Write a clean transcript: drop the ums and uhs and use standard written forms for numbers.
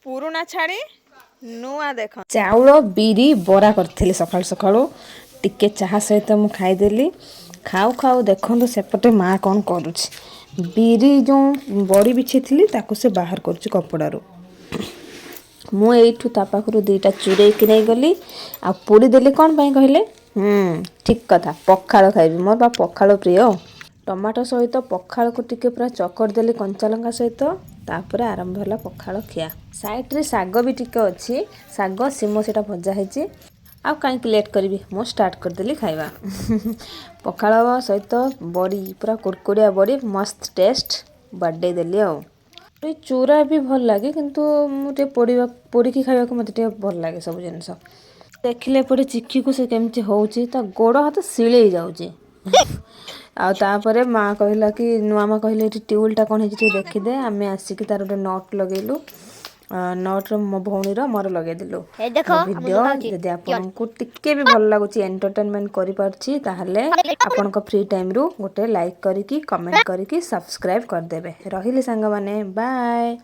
पुराना छाड़ी नुआ देख चाउल बिरी बरा करथिली सकाळु सकाळु टिके चाहा सहित मु खाइदेली खाऊ खाऊ देखंतु सेपटे माँ कौन करुछि बिरी जो बड़ी बिछेथिली ताकू से बाहर करुछि कपड़ारू मु एठू ता पाखरु दुईटा चुरई कि नहीं गली आ पोड़ी देली कौन पाई कहले ठीक कथा पखाल खाइबी मोर बा पखाल प्रिय टमाटो सहित पखाल को टिके पूरा चकड़ देली कंचा लंका सहित तापर आरंभ होला पखाल खिया साइड रे साग भी टिके अछि साग सिम सेटा भजा हेछि आ कहीं लेट करी मु स्टार्ट कर देली खाइबा पखाल सहित बड़ी पूरा कुरकुरिया बड़ी मस्त टेस्ट बर्थडे देली आ चूरा भी भल लगे किंतु मुझे पोड़ी की खाइबा को मते भल लगे सब जिनस देखिले पड़े चिक्की को से केमती होउची ता गोड़ हाथ सिले जाउची आ तापरे माँ कहला कि नुआ माँ कहले ट्यूलटा कौन है देखीदे आम आसिक तार गोटे नट लगेलु नट मो भौणी मोर लगेदेलु भिडियो जदि आपको टिके भी भल लगुच एंटरटेनमेंट कर फ्री टाइम रु गोटे लाइक करिकी कमेंट करिकी सब्सक्राइब करदेबे रहिले सांग माने बाय।